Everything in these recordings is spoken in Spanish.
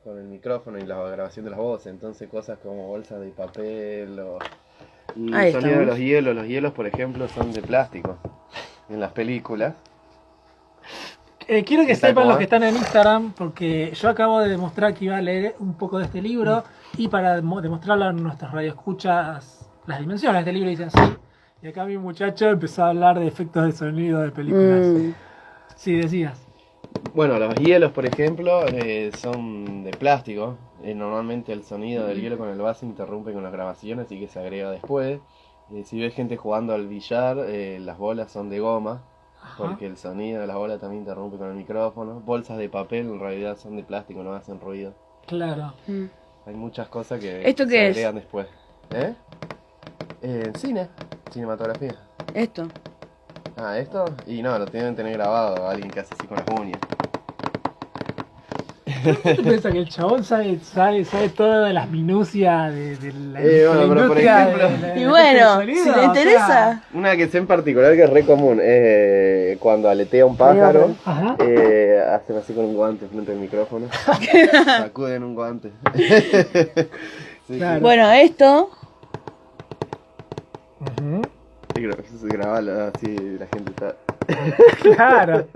con el micrófono y la grabación de las voces. Entonces cosas como bolsas de papel o... Y Ahí el sonido de estamos. los hielos por ejemplo son de plástico en las películas. Quiero que ¿Qué tal, sepan cómo los va? que están en Instagram, porque yo acabo de demostrar que iba a leer un poco de este libro y para demostrarlo a nuestras radioescuchas las dimensiones de este libro dice así. Y acá mi muchacho empezó a hablar de efectos de sonido de películas. Sí, decías. Bueno, los hielos, por ejemplo, son de plástico. Normalmente el sonido del hielo con el vaso interrumpe con las grabaciones y que se agrega después. Si ves gente jugando al billar, las bolas son de goma, Ajá. porque el sonido de las bolas también interrumpe con el micrófono. Bolsas de papel en realidad son de plástico, no hacen ruido. Claro. Hay muchas cosas que ¿Esto se qué es? agregan después. ¿Eh? Cine, cinematografía. Esto. Ah, ¿esto? Y no, lo tienen que tener grabado alguien que hace así con las uñas. ¿Tú piensas que el chabón sabe todas las minucias de la, Bueno, pero por industria ejemplo- de Y efectos bueno, de sonido? si O le sea, interesa. Una que sé en particular que es re común es cuando aletea un pájaro, Ajá. hacen así con un guante frente al micrófono, sacuden un guante. Sí, Claro. Bueno, esto. Ujú. sí, grabalo así, la gente está... Claro.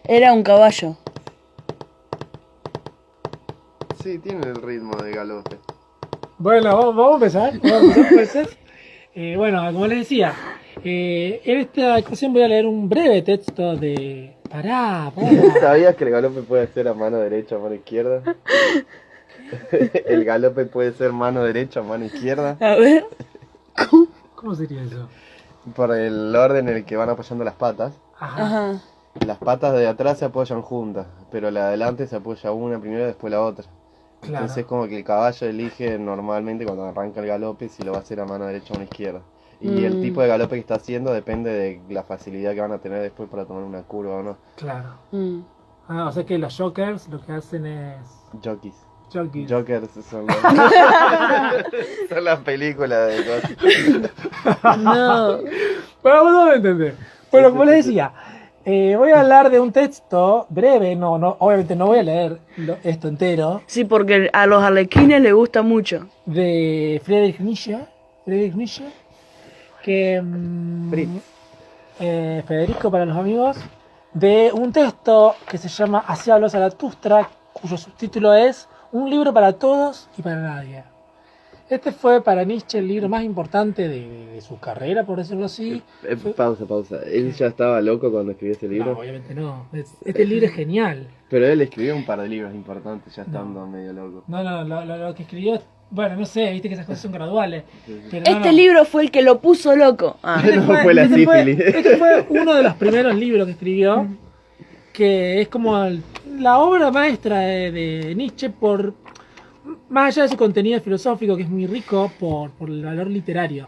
Era un caballo. Sí, tiene el ritmo de galope. Bueno, vamos a empezar. Puede ser. Bueno, como les decía, en esta ocasión voy a leer un breve texto de... Pará. ¿Sabías que el galope puede ser a mano derecha o mano izquierda? El galope puede ser mano derecha o mano izquierda, A ver. ¿Cómo sería eso? por el orden en el que van apoyando las patas. Ajá. Ajá. Las patas de atrás se apoyan juntas, pero la de adelante se apoya una primero y después la otra. Claro. Entonces es como que el caballo elige normalmente cuando arranca el galope si lo va a hacer a mano derecha o a mano izquierda. Y el tipo de galope que está haciendo depende de la facilidad que van a tener después para tomar una curva o no. Claro. Mm. Ah, o sea que los jokers lo que hacen es... Jockeys. Jockeys. Jokers son son las películas de cosas. No. Bueno, vamos a entender. Bueno, Sí, como sí, les sí. decía, voy a hablar de un texto breve, no, obviamente no voy a leer esto entero, Sí, porque a los arlequines les gusta mucho. de Friedrich Nietzsche, que Fritz. Federico para los amigos, de un texto que se llama Así habló Zaratustra, cuyo subtítulo es Un libro para todos y para nadie. Este fue para Nietzsche el libro más importante de su carrera, por decirlo así. Pausa. ¿Él ya estaba loco cuando escribió ese No, libro? obviamente no. Este libro es genial. Pero él escribió un par de libros importantes ya estando medio loco. No, lo que escribió, bueno, no sé, viste que esas cosas son graduales. Pero Este libro fue el que lo puso loco. Ah. No fue la sífilis. Este fue uno de los primeros libros que escribió, que es como la obra maestra de Nietzsche por... Más allá de su contenido filosófico, que es muy rico por el valor literario.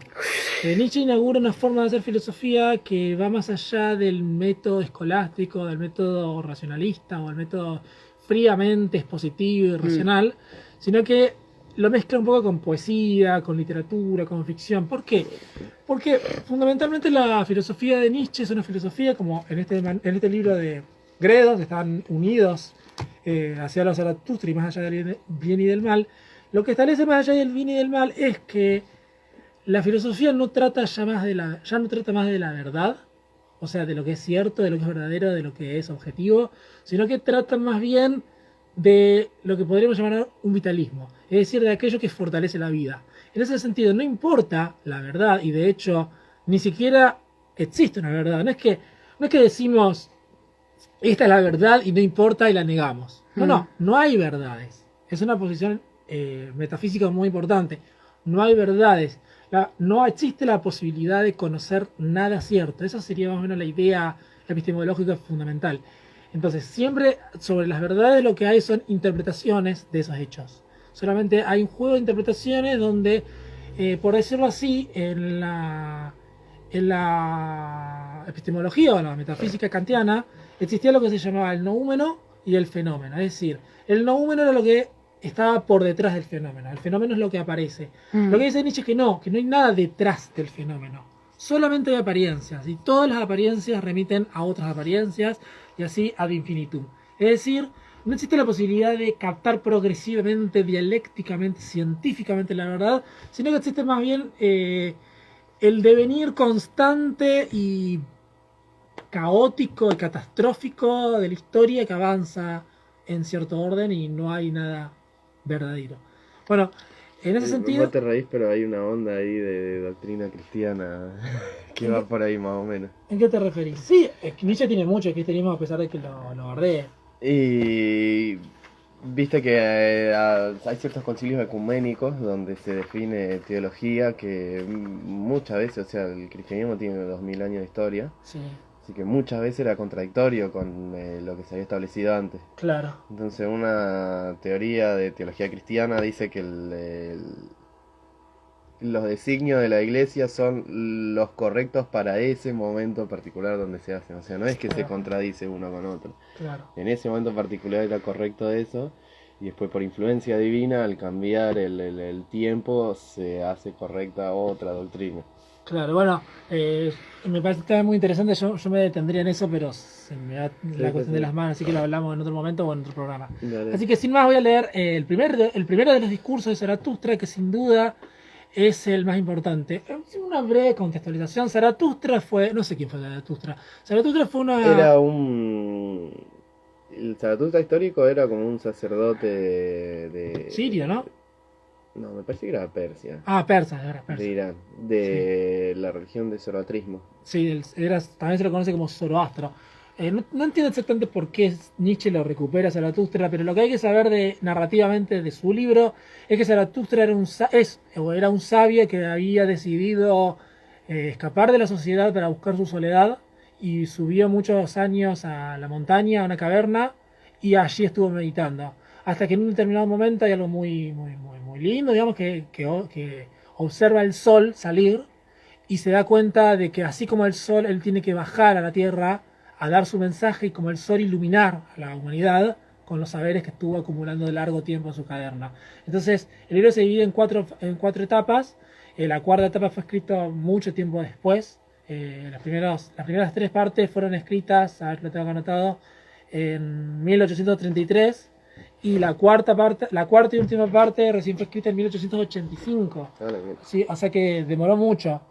Nietzsche inaugura una forma de hacer filosofía que va más allá del método escolástico, del método racionalista o del método fríamente expositivo y racional, sino que lo mezcla un poco con poesía, con literatura, con ficción. ¿Por qué? Porque fundamentalmente la filosofía de Nietzsche es una filosofía como en este libro de Gredos, están unidos hacia los Zaratustra y más allá del bien y del mal. Lo que establece más allá del bien y del mal es que la filosofía no trata ya no trata más de la verdad, o sea, de lo que es cierto, de lo que es verdadero, de lo que es objetivo, sino que trata más bien de lo que podríamos llamar un vitalismo, es decir, de aquello que fortalece la vida. En ese sentido, no importa la verdad, y de hecho, ni siquiera existe una verdad. No es que decimos, esta es la verdad y no importa y la negamos. No hay verdades. Es una posición metafísica muy importante. No hay verdades. No existe la posibilidad de conocer nada cierto. Esa sería más o menos la idea epistemológica fundamental. Entonces, siempre sobre las verdades lo que hay son interpretaciones de esos hechos. Solamente hay un juego de interpretaciones donde, por decirlo así, en la epistemología o la metafísica kantiana existía lo que se llamaba el noúmeno y el fenómeno. Es decir, el noúmeno era lo que estaba por detrás del fenómeno. El fenómeno es lo que aparece. Lo que dice Nietzsche es que no hay nada detrás del fenómeno. Solamente hay apariencias y todas las apariencias remiten a otras apariencias y así ad infinitum. Es decir, no existe la posibilidad de captar progresivamente, dialécticamente, científicamente la verdad, sino que existe más bien el devenir constante y caótico y catastrófico de la historia que avanza en cierto orden y no hay nada verdadero. Bueno, en ese sentido... No te reís, pero hay una onda ahí de doctrina cristiana que va por ahí más o menos. ¿En qué te referís? Sí, es que Nietzsche tiene mucho cristianismo a pesar de que lo bardee. Y viste que hay ciertos concilios ecuménicos donde se define teología que muchas veces, o sea, el cristianismo tiene 2000 años de historia, Sí, así que muchas veces era contradictorio con lo que se había establecido antes. claro. Entonces una teoría de teología cristiana dice que los designios de la iglesia son los correctos para ese momento particular donde se hacen. O sea, no es que se Claro. contradice uno con otro. Claro. En ese momento particular era correcto eso, y después por influencia divina, al cambiar el tiempo, se hace correcta otra doctrina. Claro, bueno, me parece también muy interesante, yo me detendría en eso, pero se me da la cuestión de las manos, así que lo hablamos en otro momento o en otro programa. Dale. Así que sin más voy a leer el primero de los discursos de Zaratustra, que sin duda es el más importante. Una breve contextualización, Zaratustra fue, no sé quién fue Zaratustra, Zaratustra fue una... Era un... El Zaratustra histórico era como un sacerdote de... Sirio, ¿no? No, me parece que era Persia. Ah, persa, era persa. De Irán, de la religión de Zoroastrismo. Sí, también se lo conoce como Zoroastro. No entiendo exactamente por qué Nietzsche lo recupera a Zaratustra, pero lo que hay que saber narrativamente de su libro es que Zaratustra era un sabio que había decidido escapar de la sociedad para buscar su soledad y subió muchos años a la montaña, a una caverna, y allí estuvo meditando. Hasta que en un determinado momento hay algo muy lindo, digamos, que observa el sol salir y se da cuenta de que así como el sol, él tiene que bajar a la tierra a dar su mensaje y como el sol iluminar a la humanidad con los saberes que estuvo acumulando de largo tiempo en su caverna. Entonces, el libro se divide en cuatro etapas. La cuarta etapa fue escrita mucho tiempo después. Las primeras tres partes fueron escritas, a ver, lo tengo anotado, en 1833. Y la cuarta y última parte recién fue escrita en 1885. Sí, o sea que demoró mucho.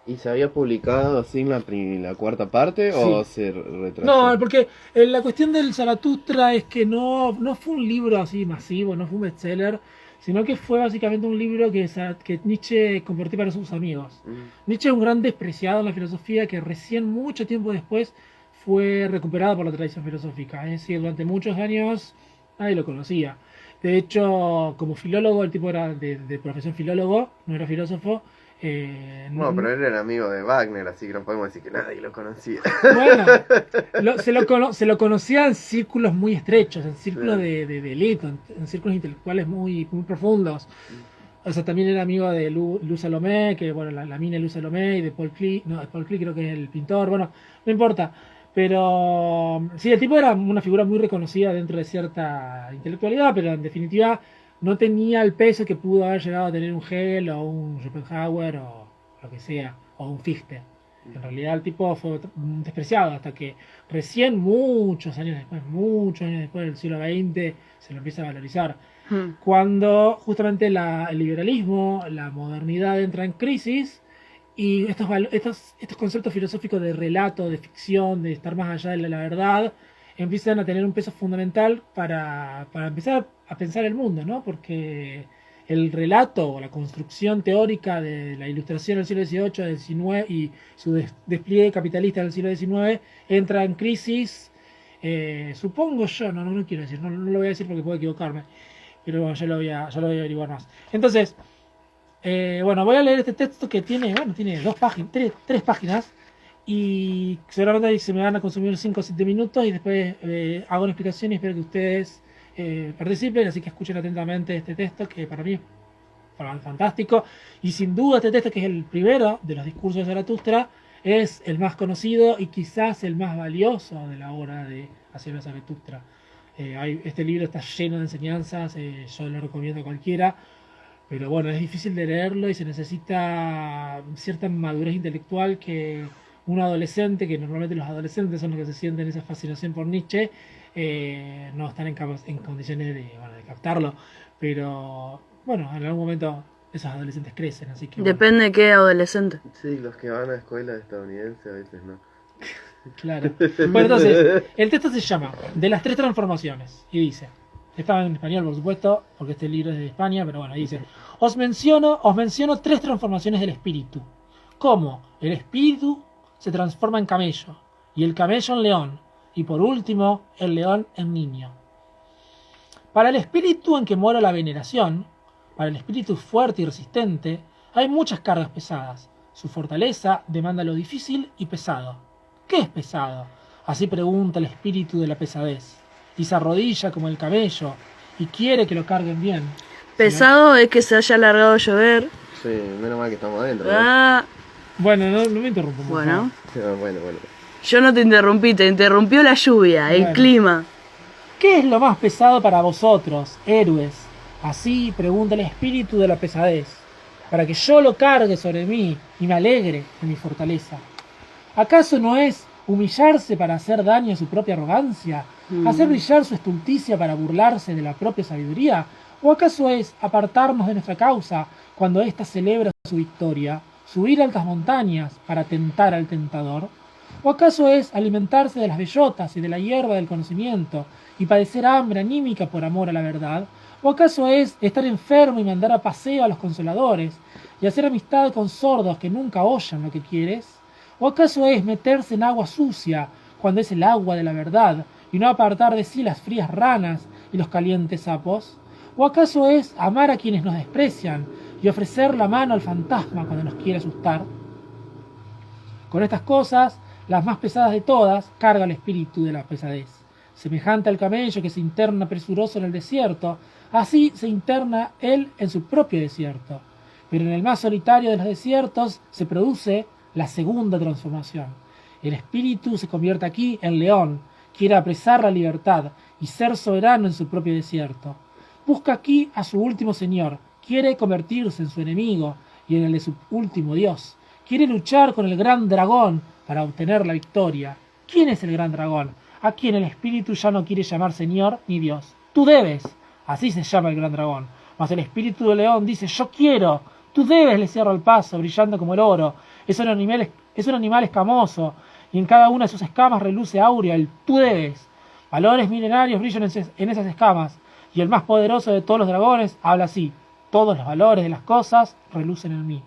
¿Y se había publicado sin la cuarta parte o se retrasó? No, porque la cuestión del Zaratustra es que no fue un libro así masivo, no fue un bestseller, sino que fue básicamente un libro que Nietzsche compartió para sus amigos. Nietzsche es un gran despreciado en la filosofía que recién mucho tiempo después fue recuperado por la tradición filosófica. Es decir, durante muchos años nadie lo conocía. De hecho, como filólogo, el tipo era de profesión filólogo, no era filósofo. No, pero él era amigo de Wagner, así que no podemos decir que nadie lo conocía. Bueno, se lo conocía en círculos muy estrechos, en círculos de élite, en círculos intelectuales muy profundos. O sea, también era amigo de Lou Salomé, que bueno, la mina de Lou Salomé, y de Paul Klee, no, Paul Klee creo que es el pintor, bueno, no importa. Pero sí, el tipo era una figura muy reconocida dentro de cierta intelectualidad, pero en definitiva no tenía el peso que pudo haber llegado a tener un Hegel o un Schopenhauer o lo que sea, o un Fichte. En realidad el tipo fue despreciado hasta que recién muchos años después del siglo XX, se lo empieza a valorizar. Cuando justamente el liberalismo, la modernidad entra en crisis y estos conceptos filosóficos de relato, de ficción, de estar más allá de la verdad, empiezan a tener un peso fundamental para empezar a pensar el mundo, ¿no? Porque el relato o la construcción teórica de la ilustración del siglo XVIII, del XIX y su despliegue capitalista del siglo XIX entra en crisis, supongo yo, no quiero decir, no lo voy a decir porque puedo equivocarme, pero bueno, ya lo voy a averiguar más. Entonces, bueno, voy a leer este texto que tiene tres páginas y seguramente se me van a consumir 5 o 7 minutos y después hago una explicación y espero que ustedes participen, así que escuchen atentamente este texto que para mí es fantástico y sin duda este texto, que es el primero de los discursos de Zaratustra, es el más conocido y quizás el más valioso de la obra de Hacia Zaratustra. Este libro está lleno de enseñanzas, yo lo recomiendo a cualquiera, pero bueno, es difícil de leerlo y se necesita cierta madurez intelectual que un adolescente, que normalmente los adolescentes son los que se sienten esa fascinación por Nietzsche, no están en condiciones de captarlo, pero bueno, en algún momento esos adolescentes crecen, así que bueno, Depende de qué adolescente. Sí, los que van a escuela estadounidense a veces no. claro. Bueno, entonces, el texto se llama De las tres transformaciones y dice, está en español por supuesto, porque este libro es de España, pero bueno, dice, os menciono tres transformaciones del espíritu. Cómo el espíritu se transforma en camello, y el camello en león, y por último, el león en niño. Para el espíritu en que mora la veneración, para el espíritu fuerte y resistente, hay muchas cargas pesadas. Su fortaleza demanda lo difícil y pesado. ¿Qué es pesado? Así pregunta el espíritu de la pesadez, y se arrodilla como el camello, y quiere que lo carguen bien. Pesado es que se haya alargado a llover. Sí, menos mal que estamos adentro, ¿no? Ah, Bueno, no me interrumpo. por bueno. favor. Bueno. Yo no te interrumpí, te interrumpió la lluvia, el Bueno. clima. ¿Qué es lo más pesado para vosotros, héroes? Así pregunta el espíritu de la pesadez, para que yo lo cargue sobre mí y me alegre de mi fortaleza. ¿Acaso no es humillarse para hacer daño a su propia arrogancia? ¿Hacer brillar su estulticia para burlarse de la propia sabiduría? ¿O acaso es apartarnos de nuestra causa cuando ésta celebra su victoria? ¿Subir altas montañas para tentar al tentador? ¿O acaso es alimentarse de las bellotas y de la hierba del conocimiento y padecer hambre anímica por amor a la verdad? ¿O acaso es estar enfermo y mandar a paseo a los consoladores y hacer amistad con sordos que nunca oyen lo que quieres? ¿O acaso es meterse en agua sucia cuando es el agua de la verdad y no apartar de sí las frías ranas y los calientes sapos? ¿O acaso es amar a quienes nos desprecian y ofrecer la mano al fantasma cuando nos quiere asustar? Con estas cosas, las más pesadas de todas, carga el espíritu de la pesadez. Semejante al camello que se interna presuroso en el desierto, así se interna él en su propio desierto. Pero en el más solitario de los desiertos se produce la segunda transformación. El espíritu se convierte aquí en león, quiere apresar la libertad y ser soberano en su propio desierto. Busca aquí a su último señor, quiere convertirse en su enemigo y en el de su último dios. Quiere luchar con el gran dragón para obtener la victoria. ¿Quién es el gran dragón? A quien el espíritu ya no quiere llamar señor ni dios. Tú debes, así se llama el gran dragón. Mas el espíritu del león dice, yo quiero. Tú debes, le cierra el paso, brillando como el oro. Es un animal escamoso, y en cada una de sus escamas reluce áurea el tú debes. Valores milenarios brillan en esas escamas, y el más poderoso de todos los dragones habla así: todos los valores de las cosas relucen en mí.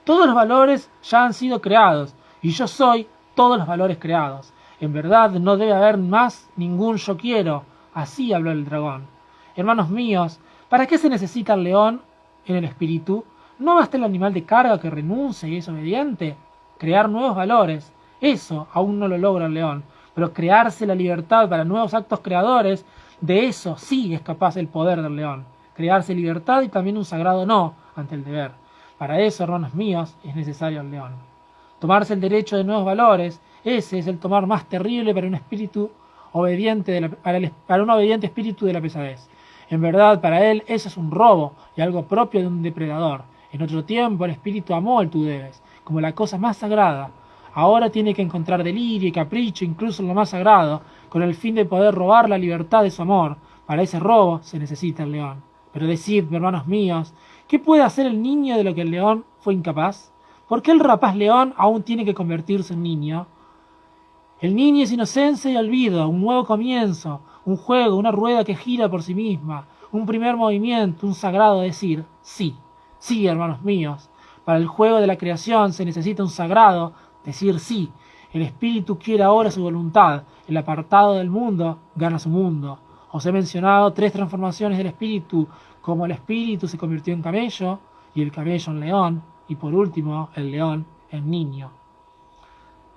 Todos los valores ya han sido creados, y yo soy todos los valores creados. En verdad no debe haber más ningún yo quiero. Así habló el dragón. Hermanos míos, ¿para qué se necesita el león en el espíritu? ¿No basta el animal de carga que renuncia y es obediente? Crear nuevos valores, eso aún no lo logra el león, pero crearse la libertad para nuevos actos creadores, de eso sí es capaz el poder del león. Crearse libertad y también un sagrado no ante el deber. Para eso, hermanos míos, es necesario el león. Tomarse el derecho de nuevos valores, ese es el tomar más terrible para un espíritu obediente para un obediente espíritu de la pesadez. En verdad, para él eso es un robo y algo propio de un depredador. En otro tiempo el espíritu amó el tú debes, como la cosa más sagrada. Ahora tiene que encontrar delirio y capricho incluso en lo más sagrado, con el fin de poder robar la libertad de su amor. Para ese robo se necesita el león. Pero decidme, hermanos míos, ¿qué puede hacer el niño de lo que el león fue incapaz? ¿Por qué el rapaz león aún tiene que convertirse en niño? El niño es inocencia y olvido, un nuevo comienzo, un juego, una rueda que gira por sí misma, un primer movimiento, un sagrado decir sí. Sí, hermanos míos, para el juego de la creación se necesita un sagrado decir sí. El espíritu quiere ahora su voluntad, el apartado del mundo gana su mundo. Os he mencionado 3 transformaciones del espíritu, como el espíritu se convirtió en camello, y el camello en león, y por último el león en niño.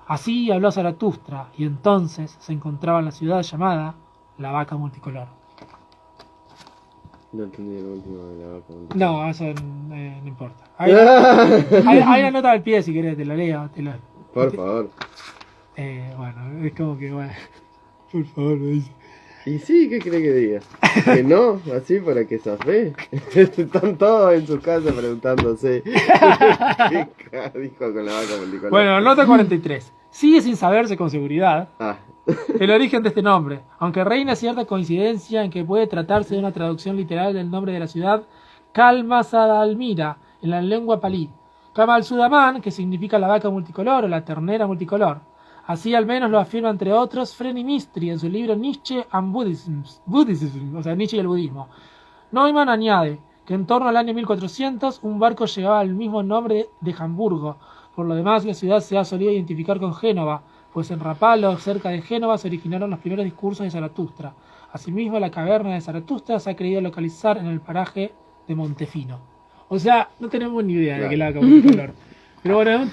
Así habló Zaratustra, y entonces se encontraba en la ciudad llamada la Vaca Multicolor. No entendí el último de la vaca. No, eso no importa. Hay una nota al pie si querés, te la leo. Por favor. Bueno, es como que, bueno, por favor, me dice. Y sí, ¿qué cree que diga? Que no, así para que zafé. Están todos en sus casas preguntándose qué dijo con la vaca multicolor. Bueno, nota 43. Sigue sin saberse con seguridad Ah, el origen de este nombre, aunque reina cierta coincidencia en que puede tratarse de una traducción literal del nombre de la ciudad Kalmasadalmira, en la lengua palí. Kamal Sudaman, que significa la vaca multicolor o la ternera multicolor. Así al menos lo afirma entre otros Freni Mistry en su libro Nietzsche and Buddhism, o sea, Nietzsche y el budismo. Neumann añade que en torno al año 1400 un barco llevaba el mismo nombre de Hamburgo. Por lo demás, la ciudad se ha solido identificar con Génova, pues en Rapallo, cerca de Génova, se originaron los primeros discursos de Zaratustra. Asimismo, la caverna de Zaratustra se ha creído localizar en el paraje de Montefino. O sea, no tenemos ni idea de qué la vaca multicolor. Pero bueno,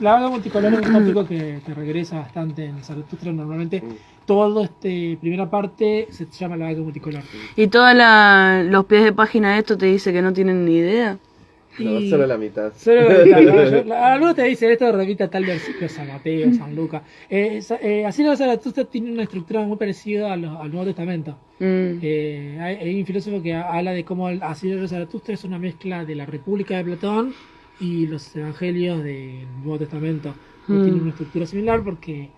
la vaca multicolor es un tópico que regresa bastante en Zaratustra. Normalmente todo primera parte se llama la vaca multicolor. Y todos los pies de página de esto te dice que no tienen ni idea. no, solo la mitad. Solo la mitad, ¿no? Algunos te dicen esto repita tal versículo, San Mateo, San Lucas. Así la Zaratustra tiene una estructura muy parecida al Nuevo Testamento. Hay un filósofo que habla de cómo así la Zaratustra es una mezcla de la República de Platón y los evangelios del Nuevo Testamento. Tienen una estructura similar porque,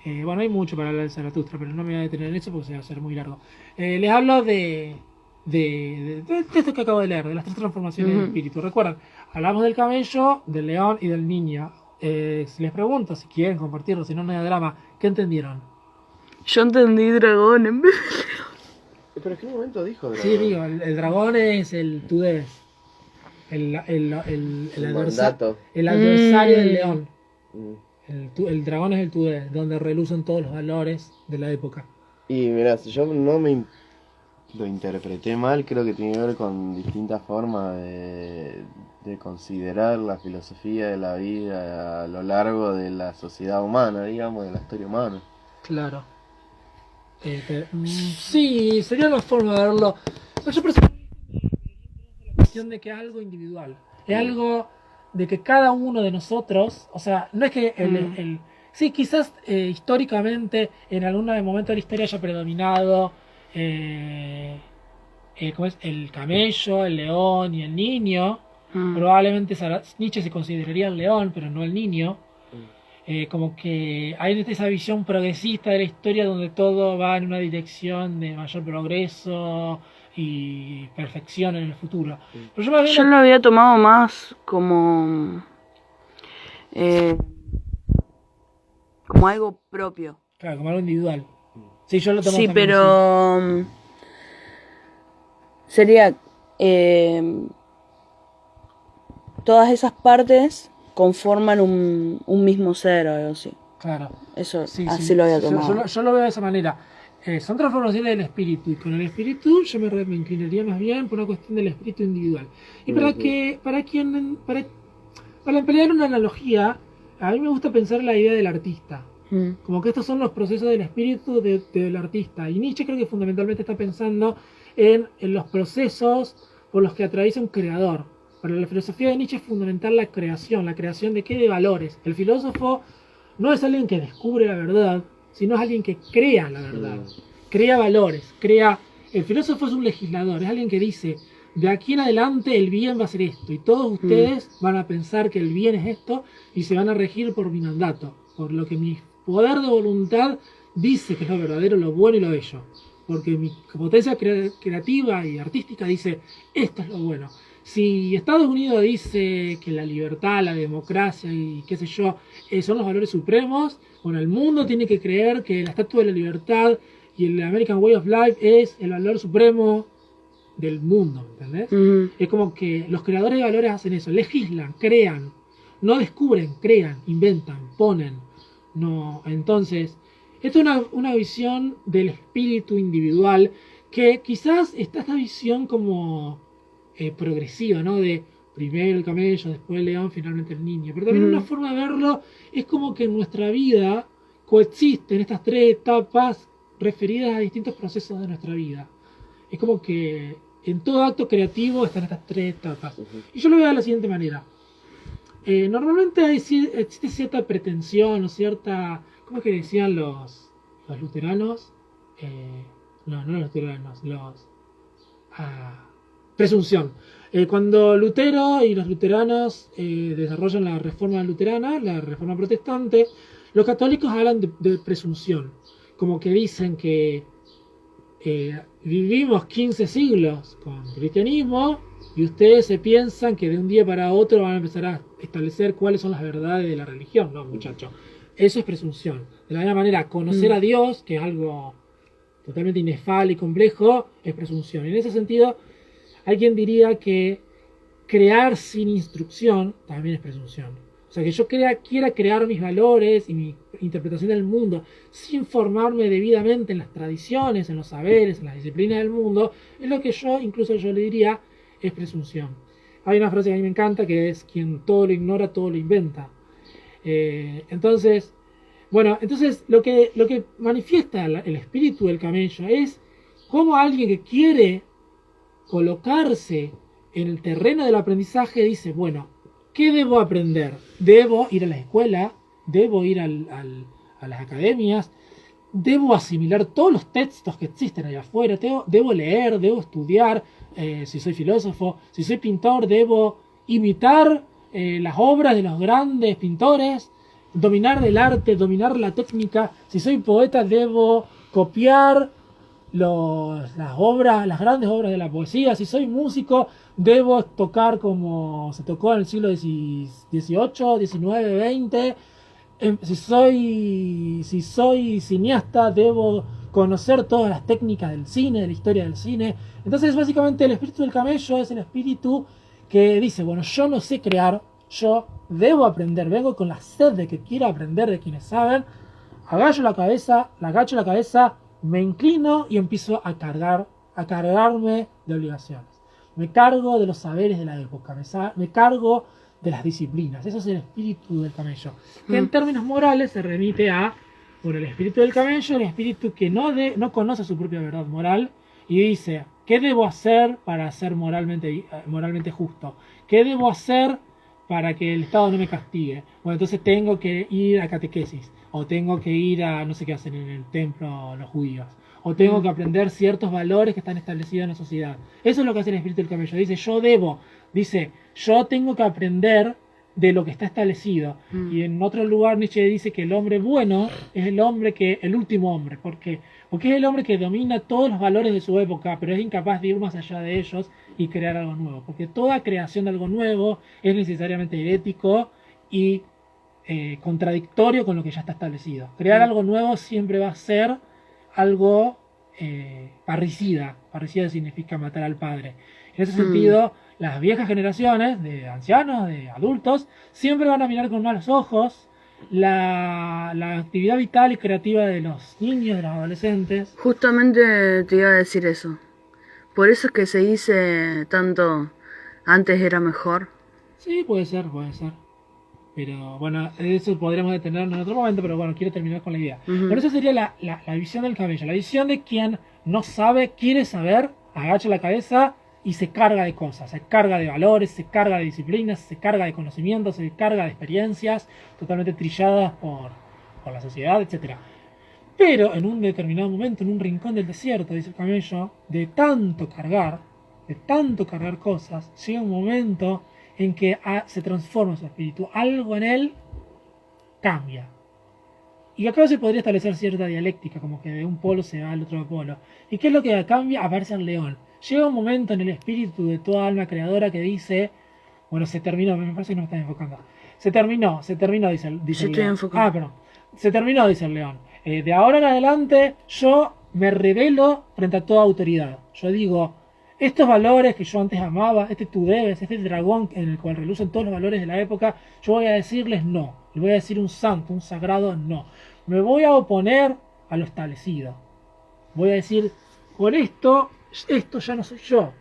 bueno, hay mucho para hablar de Zaratustra, pero no me voy a detener en eso porque se va a hacer muy largo. Les hablo de esto que acabo de leer, de las tres transformaciones del espíritu. Recuerdan, hablamos del camello, del león y del niño. Si les pregunto, si quieren compartirlo, si no, no hay drama, ¿qué entendieron? Yo entendí dragón en vez de... ¿Pero en qué momento dijo? Sí, digo, el dragón es el Tudés, el mandato. el adversario del león. Mm. El dragón es el Tudés, donde relucen todos los valores de la época. Y mirá, si yo no lo interpreté mal, creo que tiene que ver con distintas formas de considerar la filosofía de la vida a lo largo de la sociedad humana, digamos, de la historia humana. Claro. Sí, sería una forma de verlo. Yo personalmente la cuestión de que es algo individual. Es algo de que cada uno de nosotros, o sea, no es que sí, quizás históricamente en algún momento de la historia haya predominado ¿cómo es? El camello, el león y el niño. Probablemente Nietzsche se consideraría el león, pero no el niño. Como que hay esa visión progresista de la historia donde todo va en una dirección de mayor progreso y perfección en el futuro. Pero yo lo había tomado más como algo propio. Claro, como algo individual. Sí, yo lo tomo Sí, también, pero sería todas esas partes conforman un mismo ser o algo así. Claro. Eso, Sí, así sí. lo había tomado. Yo lo veo de esa manera. Son transformaciones del espíritu, y con el espíritu yo me inclinaría más bien por una cuestión del espíritu individual. Y para emplear una analogía, a mí me gusta pensar en la idea del artista. Como que estos son los procesos del espíritu del artista. Y Nietzsche creo que fundamentalmente está pensando en los procesos por los que atraviesa un creador. Para la filosofía de Nietzsche es fundamental la creación de qué, de valores. El filósofo no es alguien que descubre la verdad, sino es alguien que crea la verdad, crea valores, el filósofo es un legislador, es alguien que dice, de aquí en adelante el bien va a ser esto, y todos ustedes van a pensar que el bien es esto, y se van a regir por mi mandato, por lo que mi poder de voluntad dice que es lo verdadero, lo bueno y lo bello, porque mi potencia creativa y artística dice, esto es lo bueno. Si Estados Unidos dice que la libertad, la democracia y qué sé yo, son los valores supremos, bueno, el mundo tiene que creer que la Estatua de la Libertad y el American Way of Life es el valor supremo del mundo, ¿entendés? Es como que los creadores de valores hacen eso, legislan, crean, no descubren, crean, inventan, ponen. No, entonces, esto es una visión del espíritu individual que quizás está esta visión como progresiva, ¿no? De primero el camello, después el león, finalmente el niño. Pero también una forma de verlo es como que en nuestra vida coexisten estas tres etapas referidas a distintos procesos de nuestra vida. Es como que en todo acto creativo están estas tres etapas. Y yo lo veo de la siguiente manera. Normalmente existe cierta pretensión o cierta, ¿cómo es que decían los luteranos? No, no los luteranos, presunción. Cuando Lutero y los luteranos desarrollan la reforma luterana, la reforma protestante, los católicos hablan de presunción. Como que dicen que vivimos 15 siglos con cristianismo y ustedes se piensan que de un día para otro van a empezar a establecer cuáles son las verdades de la religión. No, muchachos. Eso es presunción. De la misma manera, conocer a Dios, que es algo totalmente inefable y complejo, es presunción. En ese sentido, alguien diría que crear sin instrucción también es presunción. O sea, que yo quiera crear mis valores y mi interpretación del mundo sin formarme debidamente en las tradiciones, en los saberes, en las disciplinas del mundo, es lo que incluso yo le diría, es presunción. Hay una frase que a mí me encanta que es: quien todo lo ignora, todo lo inventa. Entonces lo que manifiesta el espíritu del camello es cómo alguien que quiere colocarse en el terreno del aprendizaje dice: bueno, ¿qué debo aprender? Debo ir a la escuela, debo ir a las academias, debo asimilar todos los textos que existen allá afuera, debo leer, debo estudiar, si soy filósofo, si soy pintor, debo imitar las obras de los grandes pintores, dominar el arte, dominar la técnica. Si soy poeta, debo copiar las grandes obras de la poesía. Si soy músico, debo tocar como se tocó en el siglo XVIII, XIX, XX. Si soy cineasta, debo conocer todas las técnicas del cine, de la historia del cine. Entonces, básicamente, el espíritu del camello es el espíritu que dice: bueno, yo no sé crear, yo debo aprender, vengo con la sed de que quiero aprender de quienes saben, agacho la cabeza, me inclino y empiezo a cargarme de obligaciones. Me cargo de los saberes de la época, me cargo de las disciplinas. Eso es el espíritu del camello. Que en términos morales se remite a, bueno, el espíritu del camello, el espíritu que no conoce su propia verdad moral y dice: ¿qué debo hacer para ser moralmente justo? ¿Qué debo hacer para que el Estado no me castigue? Bueno, entonces tengo que ir a catequesis, o tengo que ir a no sé qué hacen en el templo los judíos, o tengo que aprender ciertos valores que están establecidos en la sociedad. Eso es lo que hace el espíritu del camello. Dice, yo tengo que aprender de lo que está establecido. Y en otro lugar Nietzsche dice que el hombre bueno es el último hombre. ¿Por qué? Porque es el hombre que domina todos los valores de su época, pero es incapaz de ir más allá de ellos y crear algo nuevo. Porque toda creación de algo nuevo es necesariamente herético y contradictorio con lo que ya está establecido. Crear algo nuevo siempre va a ser algo parricida. Parricida significa matar al padre. En ese sentido, las viejas generaciones de ancianos, de adultos, siempre van a mirar con malos ojos la actividad vital y creativa de los niños, de los adolescentes. Justamente te iba a decir eso. Por eso es que se dice tanto, antes era mejor. Sí, puede ser. Pero bueno, eso podremos detenernos en otro momento, pero bueno, quiero terminar con la idea. Por eso sería la visión del camello, la visión de quien no sabe, quiere saber, agacha la cabeza y se carga de cosas, se carga de valores, se carga de disciplinas, se carga de conocimientos, se carga de experiencias totalmente trilladas por la sociedad, etc. Pero en un determinado momento, en un rincón del desierto, dice el camello, de tanto cargar cosas, llega un momento en que se transforma su espíritu, algo en él cambia. Y acá se podría establecer cierta dialéctica, como que de un polo se va al otro polo. ¿Y qué es lo que cambia? Aparece el león. Llega un momento en el espíritu de toda alma creadora que dice: bueno, se terminó, me parece que no me estás enfocando. Se terminó, dice el león. Perdón. Se terminó, dice el león. De ahora en adelante yo me rebelo frente a toda autoridad. Yo digo: estos valores que yo antes amaba, tú debes, este dragón en el cual relucen todos los valores de la época, yo voy a decirles no. Le voy a decir un santo, un sagrado no. Me voy a oponer a lo establecido. Voy a decir: por esto ya no soy yo.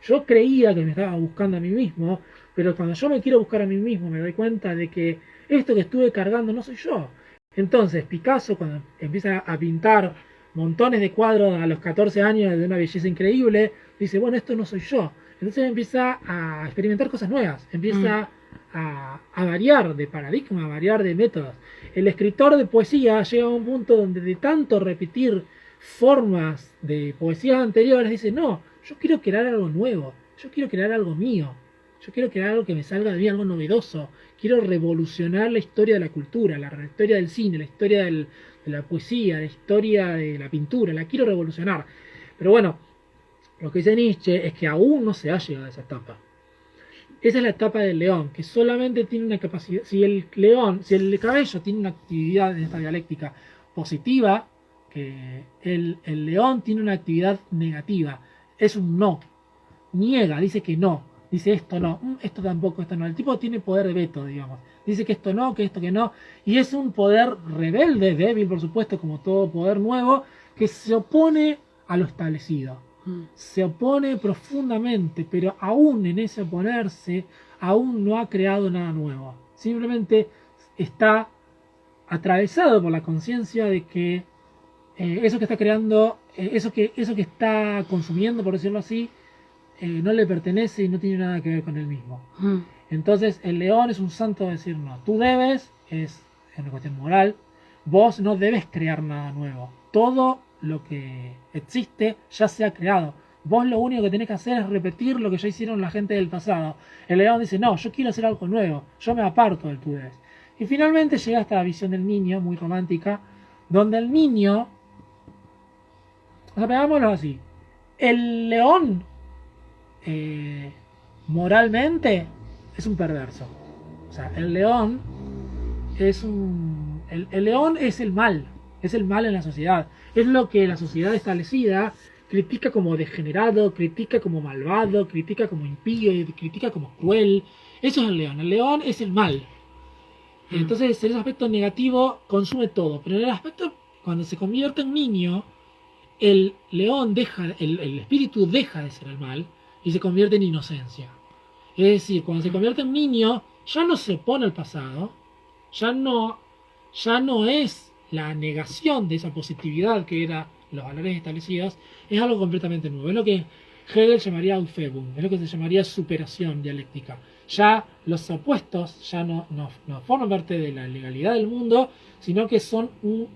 Yo creía que me estaba buscando a mí mismo, pero cuando yo me quiero buscar a mí mismo me doy cuenta de que esto que estuve cargando no soy yo. Entonces Picasso, cuando empieza a pintar montones de cuadros a los 14 años de una belleza increíble, dice: bueno, esto no soy yo. Entonces empieza a experimentar cosas nuevas, empieza a variar de paradigma, a variar de métodos. El escritor de poesía llega a un punto donde de tanto repetir formas de poesías anteriores, dice, no, yo quiero crear algo nuevo, yo quiero crear algo mío, yo quiero crear algo que me salga de mí, algo novedoso, quiero revolucionar la historia de la cultura, la historia del cine, la historia de la poesía, la historia de la pintura, la quiero revolucionar. Pero bueno, lo que dice Nietzsche es que aún no se ha llegado a esa etapa. Esa es la etapa del león, que solamente tiene una capacidad, si el cabello tiene una actividad en esta dialéctica positiva, que el león tiene una actividad negativa, es un no, niega, dice que no, dice esto no, esto tampoco, esto no. El tipo tiene poder de veto, digamos. Dice que esto no, que esto que no. Y es un poder rebelde, débil, por supuesto, como todo poder nuevo, que se opone a lo establecido. Se opone profundamente, pero aún en ese oponerse, aún no ha creado nada nuevo. Simplemente está atravesado por la conciencia de que eso que está creando, eso que está consumiendo, por decirlo así, no le pertenece y no tiene nada que ver con él mismo. Entonces el león es un santo de decir no, tú debes, es una cuestión moral, vos no debes crear nada nuevo, todo lo que existe ya se ha creado, vos lo único que tenés que hacer es repetir lo que ya hicieron la gente del pasado. El león dice no, yo quiero hacer algo nuevo, yo me aparto del tú debes. Y finalmente llega esta visión del niño, muy romántica, donde el niño, o sea, veámoslo así, el león moralmente es un perverso. O sea, el león es el león es el mal en la sociedad. Es lo que la sociedad establecida critica como degenerado, critica como malvado, critica como impío, critica como cruel. Eso es el león. El león es el mal. Entonces, en ese aspecto negativo consume todo. Pero en el aspecto, cuando se convierte en niño, el león el espíritu deja de ser el mal y se convierte en inocencia. Es decir, cuando se convierte en niño, ya no se opone al pasado, ya no es la negación de esa positividad que eran los valores establecidos, es algo completamente nuevo. Es lo que Hegel llamaría Aufhebung, es lo que se llamaría superación dialéctica. Ya los opuestos ya no forman parte de la legalidad del mundo, sino que son un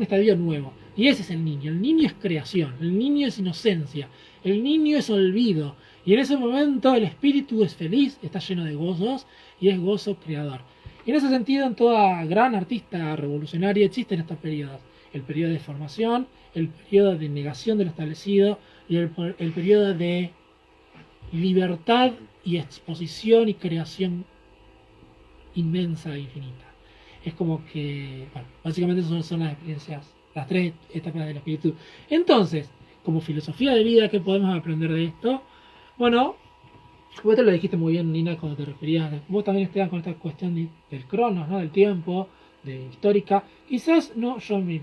estadio nuevo. Y ese es el niño. El niño es creación, el niño es inocencia, el niño es olvido. Y en ese momento el espíritu es feliz, está lleno de gozos y es gozo creador. Y en ese sentido, en toda gran artista revolucionaria existen estos periodos. El periodo de formación, el periodo de negación de lo establecido y el periodo de libertad y exposición y creación inmensa e infinita. Es como que, bueno, básicamente son las experiencias, las tres etapas del espíritu. Entonces, como filosofía de vida, ¿qué podemos aprender de esto? Bueno, vos te lo dijiste muy bien, Nina, cuando te referías, vos también estabas con esta cuestión del cronos, ¿no? Del tiempo, de histórica. Quizás, no, yo en mi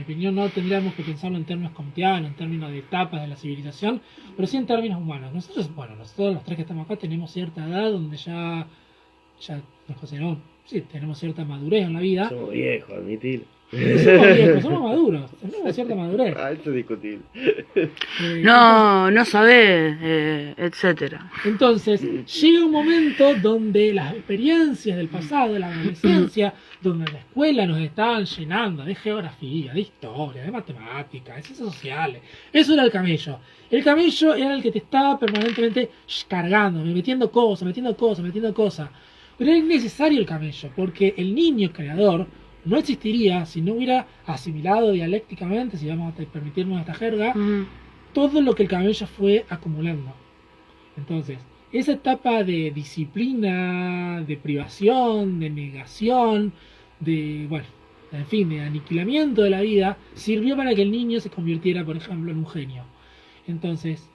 opinión no tendríamos que pensarlo en términos kantianos, en términos de etapas de la civilización, pero sí en términos humanos. Nosotros los tres que estamos acá tenemos cierta edad donde ya nos consideramos, sí, tenemos cierta madurez en la vida. Somos viejos, admitir. Somos viejos, somos maduros, tenemos cierta madurez. Esto es discutible. No sabés, etcétera. Entonces, llega un momento donde las experiencias del pasado, de la adolescencia, donde en la escuela nos estaban llenando de geografía, de historia, de matemáticas, de ciencias sociales. Eso era el camello. El camello era el que te estaba permanentemente cargando, metiendo cosas. Pero era innecesario el camello, porque el niño creador no existiría si no hubiera asimilado dialécticamente, si vamos a permitirnos esta jerga, todo lo que el camello fue acumulando. Entonces, esa etapa de disciplina, de privación, de negación, de aniquilamiento de la vida, sirvió para que el niño se convirtiera, por ejemplo, en un genio. Entonces,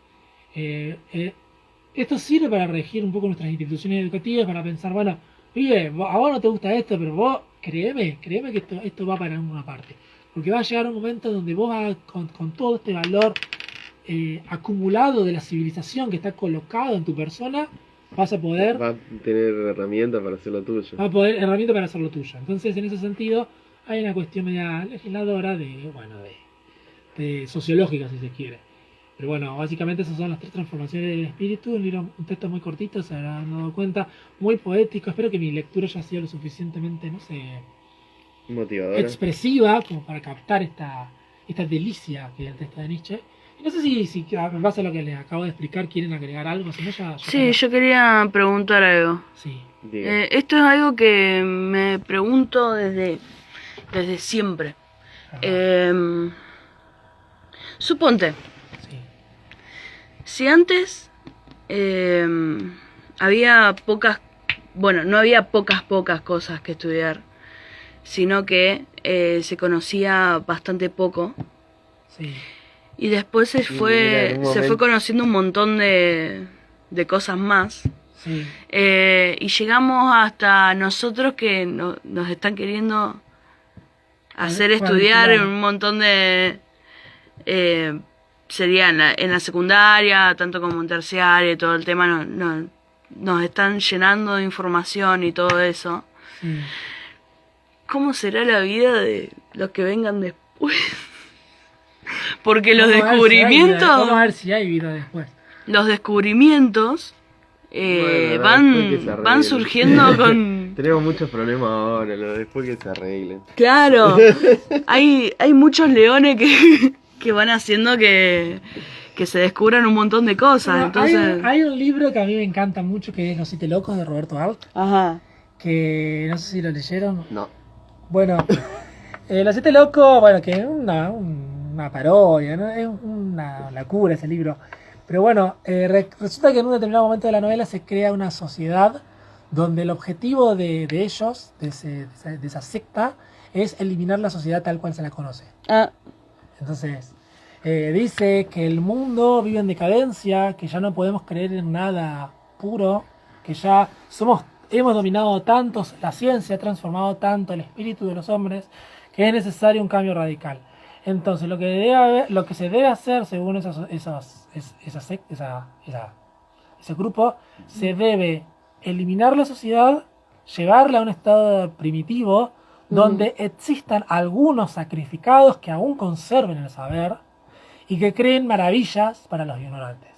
esto sirve para regir un poco nuestras instituciones educativas, para pensar, bueno, pibe, a vos no te gusta esto, pero vos créeme que esto va para una parte. Porque va a llegar un momento donde vos vas con todo este valor acumulado de la civilización que está colocado en tu persona, vas a poder... Va a tener herramientas para hacer lo tuyo. Va a poder herramientas para hacer lo tuyo. Entonces, en ese sentido, hay una cuestión media legisladora de sociológica, si se quiere. Pero bueno, básicamente esas son las tres transformaciones del espíritu. Un texto muy cortito, se habrán dado cuenta, muy poético. Espero que mi lectura haya sido lo suficientemente, motivadora, expresiva como para captar esta delicia que es el texto de Nietzsche. Y no sé si en base a lo que les acabo de explicar quieren agregar algo, si no ya Sí, yo quería preguntar algo. Sí. Diga. Esto es algo que me pregunto desde siempre. Ajá. Suponte, Sí. si antes había pocas, bueno, no había pocas cosas que estudiar, sino que se conocía bastante poco. Sí. Y después Mira, en un se fue momento- conociendo un montón de cosas más. Sí. Y llegamos hasta nosotros que nos están queriendo hacer estudiar Cuadricular. un montón de... sería en la secundaria, tanto como en terciaria, y todo el tema nos están llenando de información y todo eso. Sí. ¿Cómo será la vida de los que vengan después? Porque los Vamos a ver si hay vida- descubrimientos... Vamos a ver si hay vida después. Los descubrimientos Bueno, después que se van arreglen. surgiendo con... Tenemos muchos problemas ahora, después que se arreglen. Claro, hay muchos leones que van haciendo que se descubran un montón de cosas. Bueno, Entonces, hay un libro que a mí me encanta mucho que es Los Siete Locos de Roberto Alt, ajá. que no sé si lo leyeron. No. Bueno, Los Siete Locos, bueno, que es una parodia, ¿no? Es una locura ese libro. Pero bueno, resulta que en un determinado momento de la novela se crea una sociedad donde el objetivo de ellos, de esa secta, es eliminar la sociedad tal cual se la conoce. Ah, Entonces, dice que el mundo vive en decadencia, que ya no podemos creer en nada puro, que ya hemos dominado tanto, la ciencia ha transformado tanto el espíritu de los hombres, que es necesario un cambio radical. Entonces, lo que se debe hacer, según ese grupo, se debe eliminar la sociedad, llevarla a un estado primitivo, donde existan algunos sacrificados que aún conserven el saber y que creen maravillas para los ignorantes.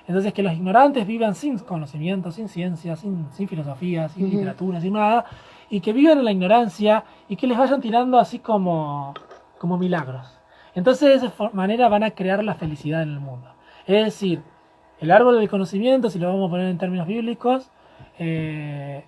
Entonces, que los ignorantes vivan sin conocimiento, sin ciencia, sin filosofía, sin literatura, sin nada, y que vivan en la ignorancia y que les vayan tirando así como milagros. Entonces, de esa manera van a crear la felicidad en el mundo. Es decir, el árbol del conocimiento, si lo vamos a poner en términos bíblicos, el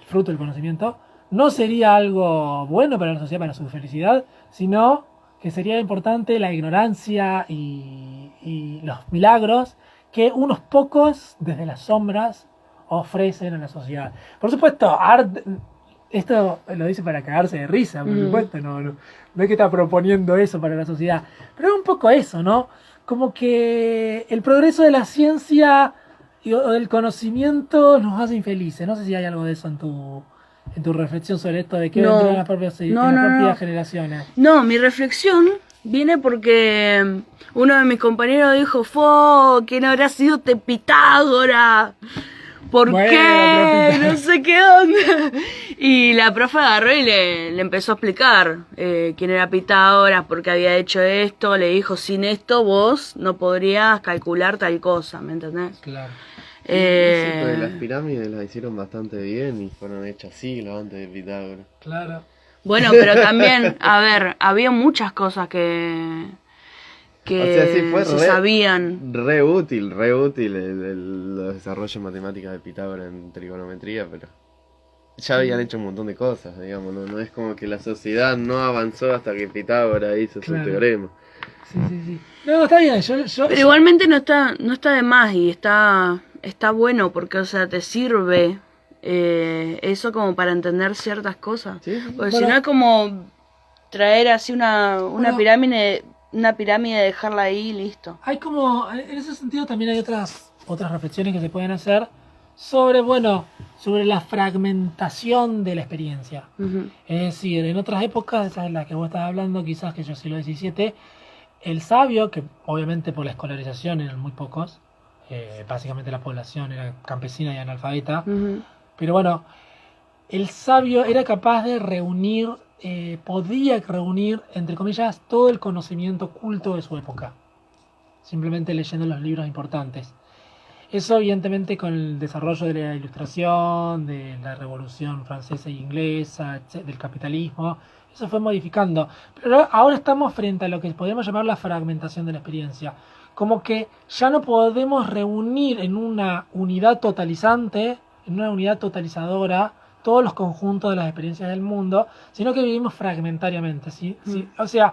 fruto del conocimiento, no sería algo bueno para la sociedad, para su felicidad, sino que sería importante la ignorancia y los milagros que unos pocos desde las sombras ofrecen a la sociedad. Por supuesto, esto lo dice para cagarse de risa, por supuesto, no es que está proponiendo eso para la sociedad, pero es un poco eso, ¿no? Como que el progreso de la ciencia o del conocimiento nos hace infelices. No sé si hay algo de eso en tu reflexión sobre esto de qué No. vendrá en las propias generaciones. No, mi reflexión viene porque uno de mis compañeros dijo, ¿quién habrá sido Pitágoras? ¿Por Bueno, qué? pero No sé qué onda. Y la profe agarró y le empezó a explicar quién era Pitágoras, por qué había hecho esto. Le dijo, sin esto vos no podrías calcular tal cosa, ¿me entendés? Claro. Sí, pero las pirámides las hicieron bastante bien y fueron hechas siglos antes de Pitágoras. Claro. Bueno, pero también, a ver, había muchas cosas que O sea, sí, fue se sabían. re útil los desarrollos matemáticas de Pitágoras en trigonometría, pero ya habían hecho un montón de cosas, digamos, no es como que la sociedad no avanzó hasta que Pitágoras hizo Claro. su teorema. Sí. No, está bien. Pero igualmente no está de más y está bueno porque, o sea, te sirve eso como para entender ciertas cosas. Sí. Porque Bueno. si no es como traer así una Bueno. pirámide, dejarla ahí y listo. Hay como, en ese sentido también hay otras reflexiones que se pueden hacer sobre la fragmentación de la experiencia. Ujú. Es decir, en otras épocas, esa es la que vos estás hablando, quizás que yo siglo XVII, el sabio, que obviamente por la escolarización eran muy pocos, básicamente la población era campesina y analfabeta, Ujú. pero bueno, el sabio era capaz de podía reunir, entre comillas, todo el conocimiento oculto de su época, simplemente leyendo los libros importantes. Eso evidentemente con el desarrollo de la ilustración, de la revolución francesa e inglesa, del capitalismo, eso fue modificando. Pero ahora estamos frente a lo que podemos llamar la fragmentación de la experiencia. Como que ya no podemos reunir en una unidad totalizante, en una unidad totalizadora, todos los conjuntos de las experiencias del mundo, sino que vivimos fragmentariamente. ¿Sí? ¿Sí? O sea,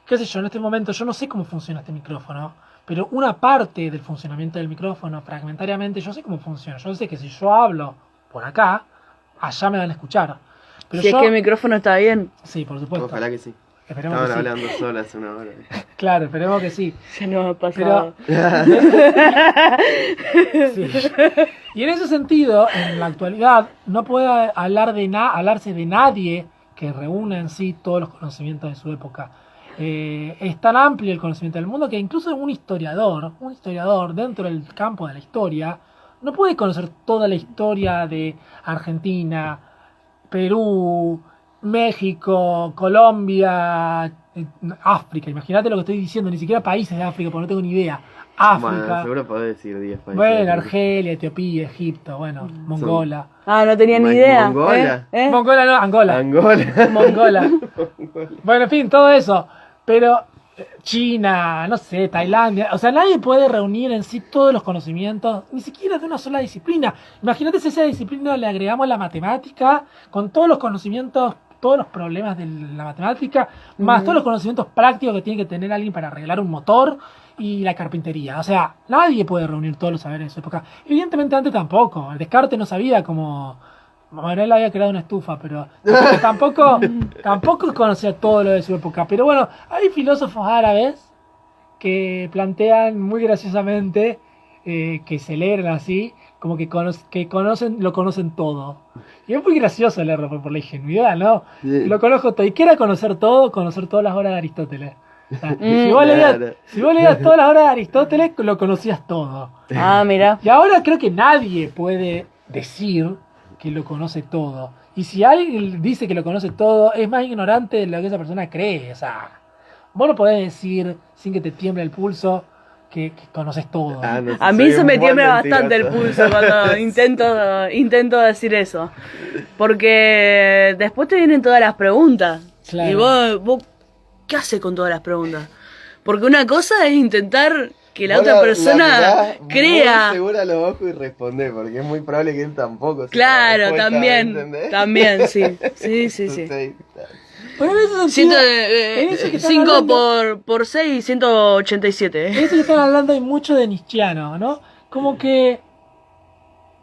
qué sé yo, en este momento yo no sé cómo funciona este micrófono, pero una parte del funcionamiento del micrófono, fragmentariamente, yo sé cómo funciona. Yo sé que si yo hablo por acá, allá me van a escuchar. Pero Si es que el micrófono está bien. Sí, por supuesto. Ojalá que sí. Esperemos Estaban que sí. hablando solas una hora. Claro, esperemos que sí. Ya no ha pasado. Sí. Y en ese sentido, en la actualidad, no puede hablarse de nadie que reúna en sí todos los conocimientos de su época. Es tan amplio el conocimiento del mundo que incluso un historiador dentro del campo de la historia no puede conocer toda la historia de Argentina, Perú, México, Colombia, África. Imagínate lo que estoy diciendo, ni siquiera países de África, porque no tengo ni idea. África. Bueno, seguro podés decir 10 países. Bueno, Argelia, Etiopía, Egipto, bueno, Mongola. Ah, no tenía ni idea. ¿Mongola? Mongola no, Angola. Angola. Mongola. Bueno, en fin, todo eso. Pero China, no sé, Tailandia. O sea, nadie puede reunir en sí todos los conocimientos, ni siquiera de una sola disciplina. Imagínate si a esa disciplina le agregamos la matemática, con todos los conocimientos, todos los problemas de la matemática, más todos los conocimientos prácticos que tiene que tener alguien para arreglar un motor y la carpintería. O sea, nadie puede reunir todos los saberes de su época. Evidentemente antes tampoco. Descartes no sabía cómo... Bueno, él había creado una estufa, pero tampoco conocía todo lo de su época. Pero bueno, hay filósofos árabes que plantean muy graciosamente, que celebran así, como que lo conocen todo. Y es muy gracioso leerlo por la ingenuidad, ¿no? Sí. Lo conozco todo. Y que era conocer todas las obras de Aristóteles. O sea, si vos leías todas las obras de Aristóteles, lo conocías todo. Ah, mira. Y ahora creo que nadie puede decir que lo conoce todo. Y si alguien dice que lo conoce todo, es más ignorante de lo que esa persona cree. O sea, vos no podés decir, sin que te tiemble el pulso, que conoces todo. Ah, no sé, A mí soy se un me buen tiembla bastante el mentiroso. pulso cuando intento decir eso. Porque después te vienen todas las preguntas. Claro. Y vos, ¿qué haces con todas las preguntas? Porque una cosa es intentar que la Vos otra persona mirás crea. muy segura a los ojos y responde, porque es muy probable que él tampoco sepa la Claro, respuesta, también. ¿entendés? También, sí. Sí. Entonces, Pero en ese sentido, en eso que están 5 hablando- por 6, 187. Eso que están hablando hay mucho de Nietzscheano, ¿no? Como que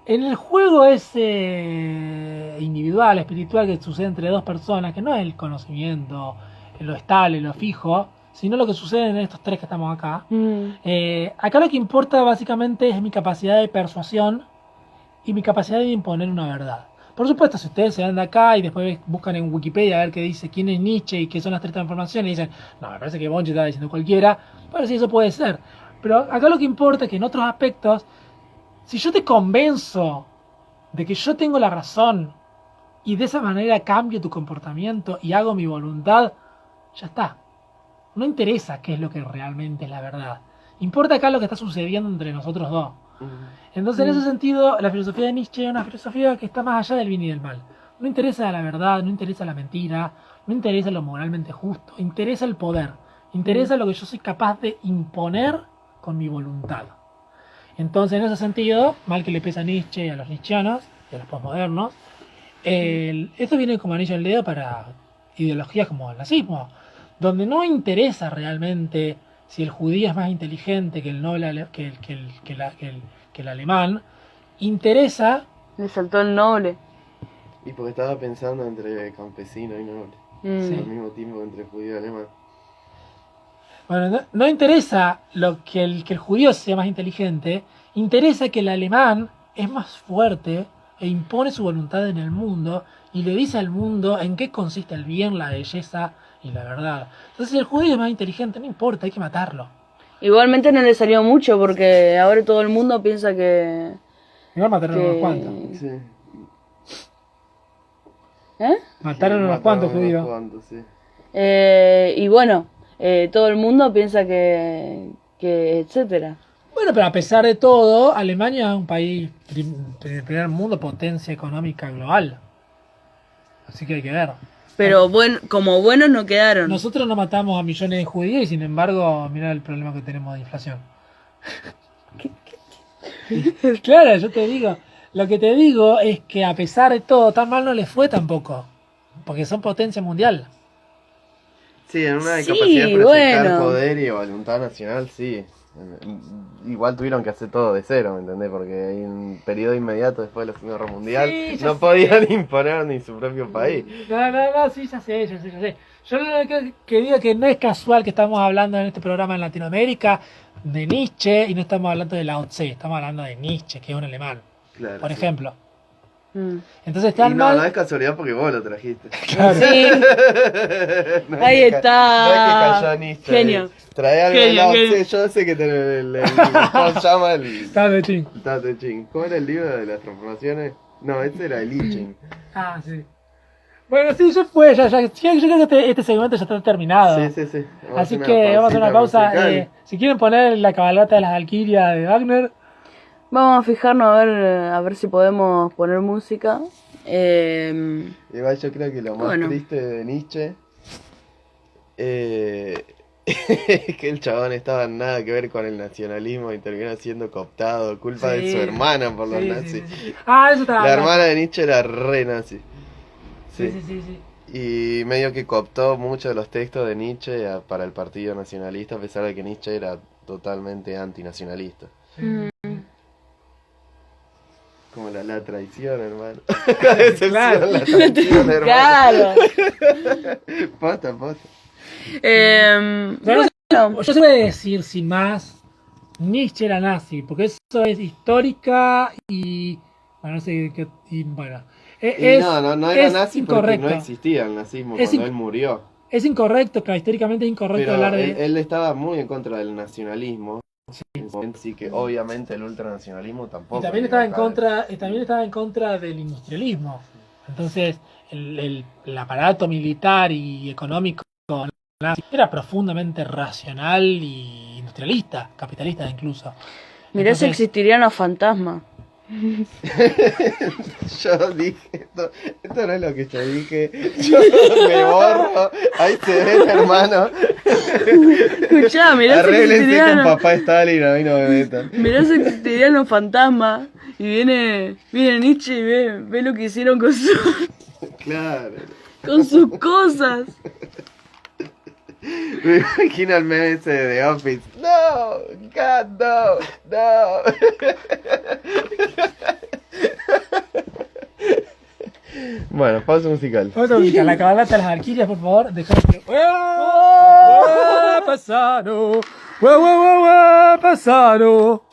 en el juego ese individual, espiritual que sucede entre dos personas, que no es el conocimiento, lo estable, lo fijo, sino lo que sucede en estos tres que estamos acá. Acá lo que importa básicamente es mi capacidad de persuasión y mi capacidad de imponer una verdad. Por supuesto, si ustedes se van de acá y después buscan en Wikipedia a ver qué dice quién es Nietzsche y qué son las tres transformaciones, y dicen, no, me parece que Bonche estaba diciendo cualquiera, bueno, sí, eso puede ser. Pero acá lo que importa es que en otros aspectos, si yo te convenzo de que yo tengo la razón y de esa manera cambio tu comportamiento y hago mi voluntad, ya está. No interesa qué es lo que realmente es la verdad. Importa acá lo que está sucediendo entre nosotros dos. Entonces, en ese sentido, la filosofía de Nietzsche es una filosofía que está más allá del bien y del mal. No interesa la verdad, no interesa la mentira, no interesa lo moralmente justo, interesa el poder, interesa lo que yo soy capaz de imponer con mi voluntad. Entonces, en ese sentido, mal que le pesa a Nietzsche y a los nietzscheanos y a los posmodernos, esto viene como anillo al dedo para ideologías como el nazismo, donde no interesa realmente si el judío es más inteligente que el noble que el alemán, interesa. Le saltó el noble. Y porque estaba pensando entre campesino y noble. Sí. Al mismo tiempo entre judío y alemán. Bueno, no interesa que el judío sea más inteligente, interesa que el alemán es más fuerte e impone su voluntad en el mundo y le dice al mundo en qué consiste el bien, la belleza y la verdad. Entonces, si el judío es más inteligente, no importa, hay que matarlo. Igualmente no le salió mucho porque ahora todo el mundo piensa que... Igual mataron a unos que- cuantos. Sí. ¿Eh? Mataron a unos cuantos judíos. Sí. Y bueno, todo el mundo piensa que etcétera. Bueno, pero a pesar de todo, Alemania es un país del primer mundo, potencia económica global. Así que hay que ver. Pero como buenos no quedaron. Nosotros no matamos a millones de judíos y sin embargo, mira el problema que tenemos de inflación. Claro, yo te digo. Lo que te digo es que a pesar de todo, tan mal no les fue tampoco. Porque son potencia mundial. Sí, en una Sí, capacidad de proyectar bueno. poder y voluntad nacional, sí. Igual tuvieron que hacer todo de cero, ¿me entendés? Porque en un periodo inmediato después de la Segunda Guerra Mundial Sí, ya no sé. podían imponer ni su propio país. No, sí, ya sé. Yo lo que digo que no es casual que estamos hablando en este programa en Latinoamérica de Nietzsche y no estamos hablando de Lao Tse, estamos hablando de Nietzsche, que es un alemán, Claro, por sí. ejemplo. Mm. Entonces Y están no, mal. no es casualidad porque vos lo trajiste. Claro. Sí, No es Ahí que está. No es que cayó Nietzsche. Genio. Trae algo Genio, de Lao genio. Tse, yo sé que tenés ¿cómo se llama el Está de ching. Tate Ching? ¿Cómo era el libro de las transformaciones? No, ese era el I Ching. Ah, sí. Bueno, sí, ya fue, yo creo que este segmento ya está terminado. Sí. Así que vamos a hacer una pausa. musical. Si quieren poner la cabalgata de las Valquirias de Wagner, vamos a fijarnos a ver si podemos poner música. Igual yo creo que lo más Bueno. triste de Nietzsche es que el chabón estaba en nada que ver con el nacionalismo y terminó siendo cooptado, culpa de su hermana por los Sí, nazis. sí. Ah, eso estaba. La hermana de Nietzsche era re nazi. Sí. Y medio que cooptó muchos de los textos de Nietzsche para el Partido Nacionalista, a pesar de que Nietzsche era totalmente antinacionalista. mm, Como la traición, hermano. La decepción, Claro. la traición, hermano. claro. Posta. Yo se voy a decir sin más, Nietzsche era nazi, porque eso es histórica y. Bueno, no sé qué. Y bueno. Y no era es nazi porque incorrecto. no existía el nazismo Es cuando inc- él murió. Es incorrecto, claro, históricamente es incorrecto Pero hablar de. él estaba muy en contra del nacionalismo. En su momento, sí que obviamente el ultranacionalismo tampoco. Y también le estaba en iba a caer. contra, también estaba en contra del industrialismo. Entonces, el aparato militar y económico nazi era profundamente racional y industrialista, capitalista incluso. Mirá si Entonces, existirían los fantasmas. Yo dije, esto no es lo que yo dije. Yo me borro. Ahí se ven, hermano. Escuchá, mirá si Arréglense existirían con los, papá Stalin, a mí no me metan. mirá si existirían los fantasmas. Y viene Nietzsche y ve lo que hicieron Claro. con sus cosas. Me imagino el meme ese de The Office. No, God, no. Bueno, pausa musical. otra música, la cabalgata de las Valquirias, por favor, dejad que. Pasano, pasano.